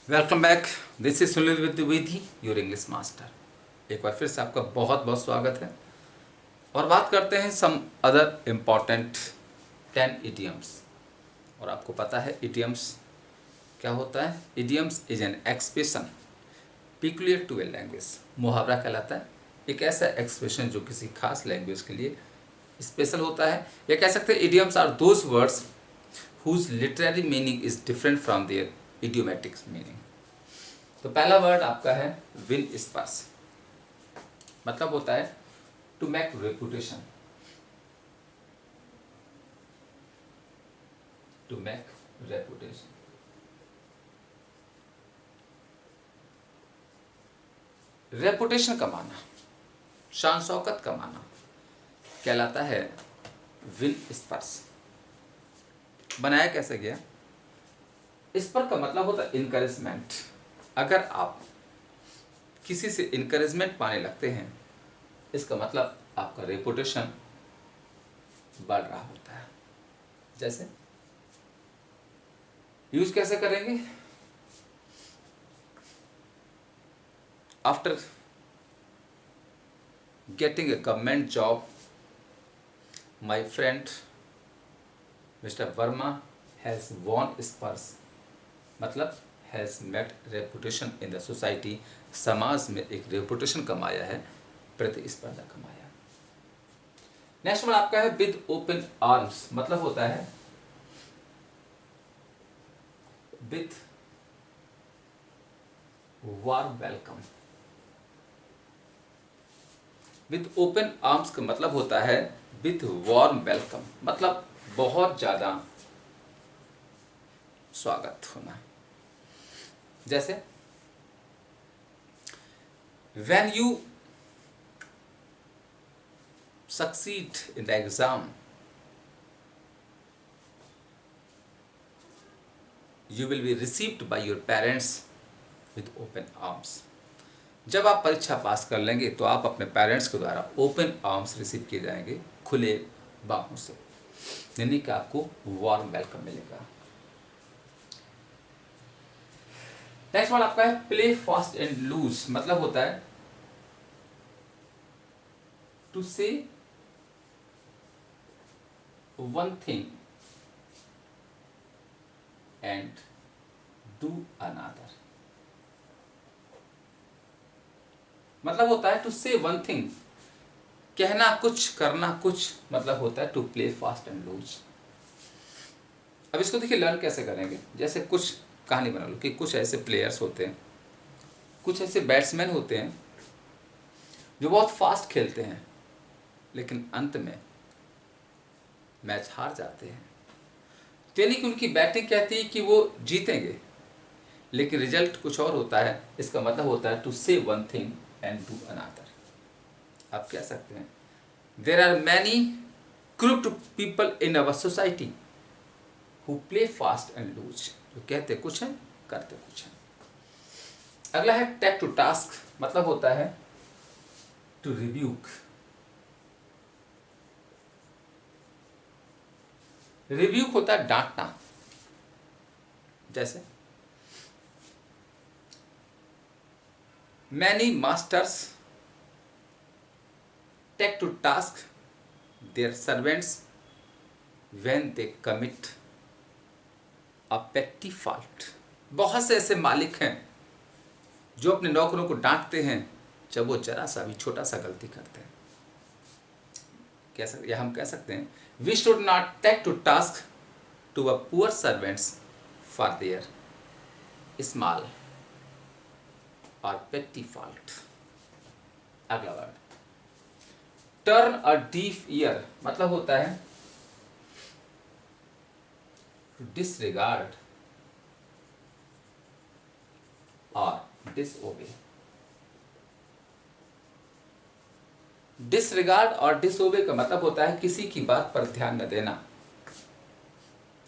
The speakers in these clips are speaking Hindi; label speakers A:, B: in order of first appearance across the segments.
A: Welcome back. This is Sunil Dwivedi, your English master. एक बार फिर से आपका बहुत बहुत स्वागत है और बात करते हैं सम अदर इम्पॉर्टेंट 10 इडियम्स। और आपको पता है इडियम्स क्या होता है। Idioms is an expression peculiar to a language. मुहावरा कहलाता है एक ऐसा एक्सप्रेशन जो किसी खास लैंग्वेज के लिए स्पेशल होता है। या कह सकते हैं idioms are those words whose literary meaning is different from their idiomatic meaning. तो पहला वर्ड आपका है विन स्पर्श। मतलब होता है to make reputation. To make reputation. Reputation कमाना, शान शौकत कमाना कहलाता है विन स्पर्श। बनाया कैसे गया? स्पर्श का मतलब होता है इनकरेजमेंट। अगर आप किसी से इनकरेजमेंट पाने लगते हैं इसका मतलब आपका रेपुटेशन बढ़ रहा होता है। जैसे यूज कैसे करेंगे? After getting a government job my friend mister Verma has won स्पर्श। मतलब has made reputation in the society. समाज में एक रेपुटेशन कमाया है, प्रतिस्पर्धा कमाया। नेक्स्ट वर्ड आपका है विद ओपन आर्म्स। मतलब होता है with warm welcome. With open arms का मतलब होता है विथ वार्म वेलकम। मतलब बहुत ज्यादा स्वागत होना। जैसे when you succeed in the exam you will be received by your parents with open arms। जब आप परीक्षा पास कर लेंगे तो आप अपने पेरेंट्स के द्वारा ओपन आर्म्स रिसीव किए जाएंगे, खुले बाहों से, यानी कि आपको वार्म वेलकम मिलेगा। नेक्स्ट वर्ड आपका है प्ले फास्ट एंड लूज। मतलब होता है to say one thing and do another. मतलब होता है टू से वन थिंग, कहना कुछ करना कुछ। मतलब होता है to play fast and loose. अब इसको देखिए लर्न कैसे करेंगे। जैसे कुछ कहानी बना लो कि कुछ ऐसे प्लेयर्स होते हैं, कुछ ऐसे बैट्समैन होते हैं जो बहुत फास्ट खेलते हैं लेकिन अंत में मैच हार जाते हैं। तो यानी कि उनकी बैटिंग कहती है कि वो जीतेंगे लेकिन रिजल्ट कुछ और होता है। इसका मतलब होता है to say one thing and do another. आप कह सकते हैं there are many crooked people in our society who play fast and loose. जो कहते कुछ है करते कुछ है। अगला है टेक टू टास्क। मतलब होता है टू रिब्यूक। रिब्यूक होता है डांटना। जैसे many masters take to task their servants when they commit a petty fault. बहुत से ऐसे मालिक हैं जो अपने नौकरों को डांटते हैं जब वो जरा सा भी छोटा सा गलती करते हैं। या हम कह सकते हैं we should not take to task to a poor servants for their small और पेटी फॉल्ट। अगला word turn a deaf ear. मतलब होता है टू डिसरिगार्ड और डिसओबे। डिसरिगार्ड और डिसओबे का मतलब होता है किसी की बात पर ध्यान न देना,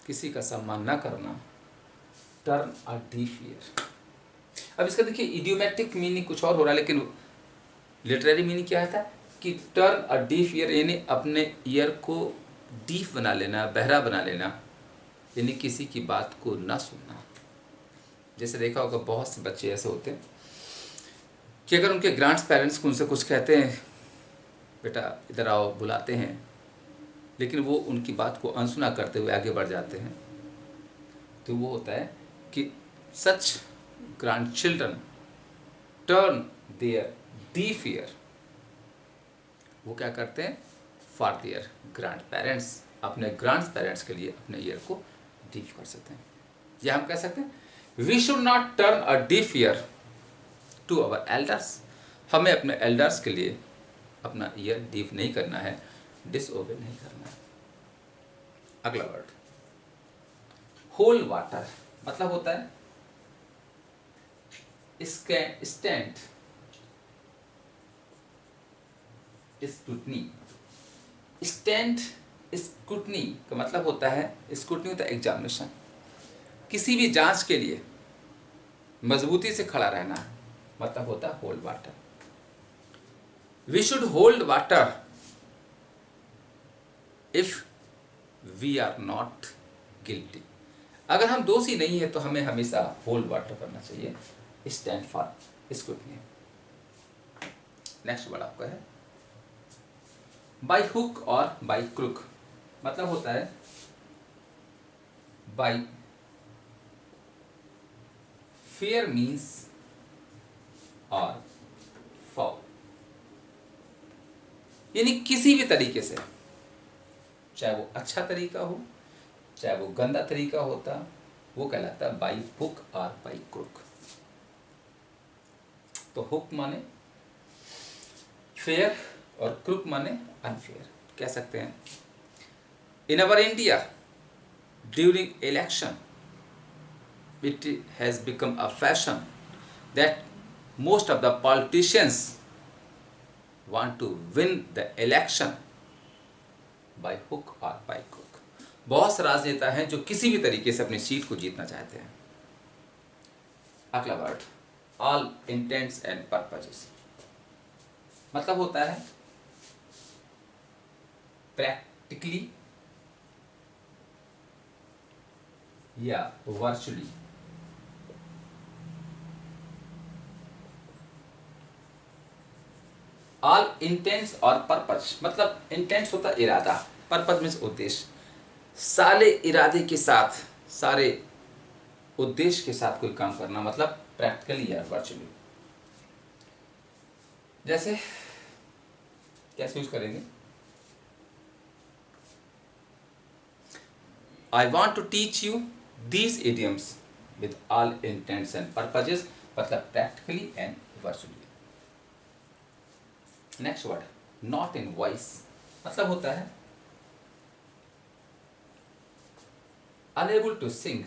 A: किसी का सम्मान न करना। Turn a deaf year. अब इसका देखिए इडियोमेटिक मीनिंग कुछ और हो रहा है लेकिन लिटरेरी मीनिंग क्या था कि टर्न अ डीफ ईयर यानी अपने ईयर को डीफ बना लेना, बहरा बना लेना, यानी किसी की बात को न सुनना। जैसे देखा होगा बहुत से बच्चे ऐसे होते हैं कि अगर उनके ग्रांड पेरेंट्स उनसे कुछ कहते हैं, बेटा इधर आओ, बुलाते हैं, लेकिन वो उनकी बात को अनसुना करते हुए आगे बढ़ जाते हैं, तो वो होता है कि such grandchildren turn their deaf ear, वो क्या करते हैं, फॉर देयर ग्रांड पेरेंट्स, अपने ग्रांड पेरेंट्स के लिए अपने ईयर को डीफ कर सकते हैं। या हम कह सकते हैं we should not turn a deaf ear to our elders, हमें अपने एल्डर्स के लिए अपना ईयर डीफ नहीं करना है, डिसओबे नहीं करना है। अगला वर्ड होल वाटर, मतलब होता है स्टैंड स्क्रूटनी। स्टैंड स्क्रूटनी का मतलब होता है, स्क्रूटनी होता है एग्जामिनेशन, किसी भी जांच के लिए मजबूती से खड़ा रहना, मतलब होता है hold water. We should hold water if we are not guilty, अगर हम दोषी नहीं है तो हमें हमेशा होल्ड वाटर करना चाहिए, stand for scrutiny. Next word आपका है बाय हुक और बाय क्रुक, मतलब होता है बाय फेयर मीन्स और फाउल, यानी किसी भी तरीके से, चाहे वो अच्छा तरीका हो चाहे वो गंदा तरीका होता, वो कहलाता है बाई हुक और बाई क्रुक। तो हुक माने फेयर और क्रुक माने अनफेयर। कह सकते हैं in our India during election it has become a fashion that most of the politicians want to win the election by hook or by crook। बहुत से राजनेता हैं जो किसी भी तरीके से अपनी सीट को जीतना चाहते हैं। अगला word all intents and purposes, मतलब होता है प्रैक्टिकली या वर्चुअली, ऑल इंटेंट्स और पर्पज, मतलब इंटेंट्स होता है इरादा, पर्पज मीन्स उद्देश्य, सारे इरादे के साथ सारे उद्देश्य के साथ कोई काम करना, मतलब प्रैक्टिकली या वर्चुअली। जैसे कैसे यूज करेंगे, I want to teach you these idioms with all intents and purposes, मतलब practically and virtually. Next word not in voice, मतलब होता है अनेबल टू सिंग,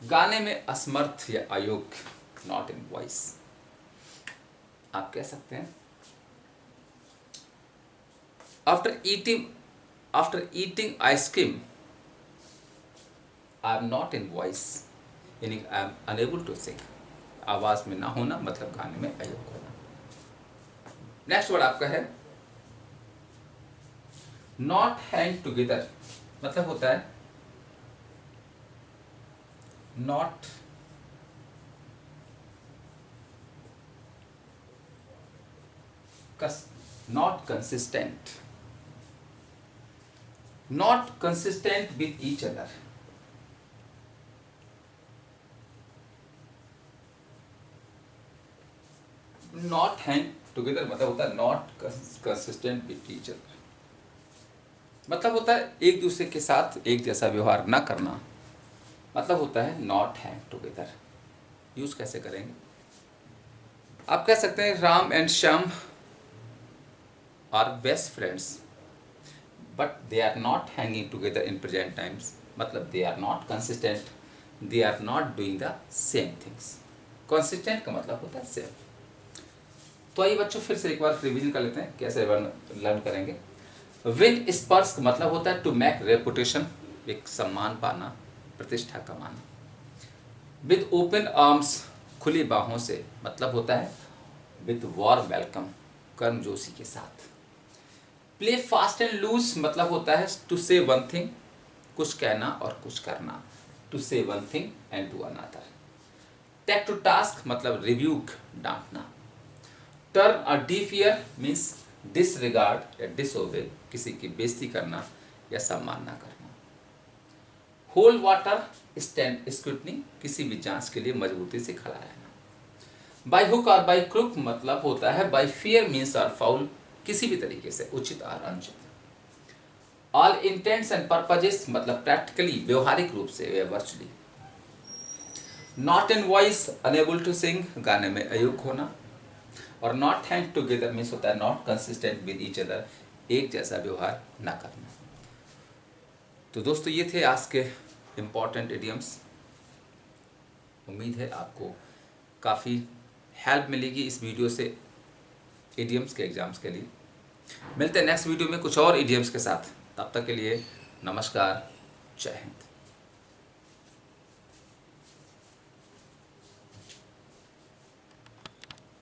A: गाने में असमर्थ या अयोग्य, नॉट इन वॉइस। आप कह सकते हैं after eating ice cream I am not in voice, यानी I am unable to sing, आवाज में ना होना मतलब गाने में अयोग्य होना। नेक्स्ट वर्ड आपका है नॉट हैंग टुगेदर, मतलब होता है not consistent, not consistent with each other. Not hang together मतलब होता है not consistent with each other, मतलब होता है एक दूसरे के साथ एक जैसा व्यवहार ना करना, मतलब होता है नॉट हैंग टुगेदर। यूज कैसे करेंगे, आप कह सकते हैं Ram and Shyam are best friends but they are not hanging together in present times, मतलब they are not consistent, they are not doing the same things. Consistent का मतलब होता है सेम। तो आइए बच्चों फिर से एक बार रिवीजन कर लेते हैं कैसे लर्न करेंगे। विन स्पर्श का मतलब होता है टू मेक रेपुटेशन, एक सम्मान पाना, प्रतिष्ठा कमाना। विद ओपन आर्म्स, खुली बाहों से, मतलब होता है विद वार्म वेलकम, गर्मजोशी के साथ। प्ले फास्ट एंड लूज मतलब होता है टू से वन थिंग, कुछ कहना और कुछ करना। To say one thing and do another. Take to task मतलब रिब्यूक, डांटना। Turn a deaf ear means disregard या डिसओबे, किसी की बेइज्जती करना या सम्मान ना करना। होल्ड वाटर स्टैंड स्क्रूटनी, किसी भी जांच के लिए मजबूती से खड़ा रहना। बाय हुक और बाय क्रुक मतलब होता है बाय फेयर मीन्स और फाउल, किसी भी तरीके से, उचित और अनुचित। ऑल इंटेंट्स एंड पर्पजेस मतलब प्रैक्टिकली, व्यवहारिक रूप से या virtually. Not in voice unable to sing, गाने में अयोग्य होना। और नॉट हैंग टुगेदर मीन्स होता है not consistent with each other, एक जैसा व्यवहार ना करना। तो दोस्तों ये थे आज के इम्पॉर्टेंट इडियम्स। उम्मीद है आपको काफ़ी हेल्प मिलेगी इस वीडियो से इडियम्स के एग्जाम्स के लिए। मिलते हैं नेक्स्ट वीडियो में कुछ और इडियम्स के साथ। तब तक के लिए नमस्कार, जय हिंद।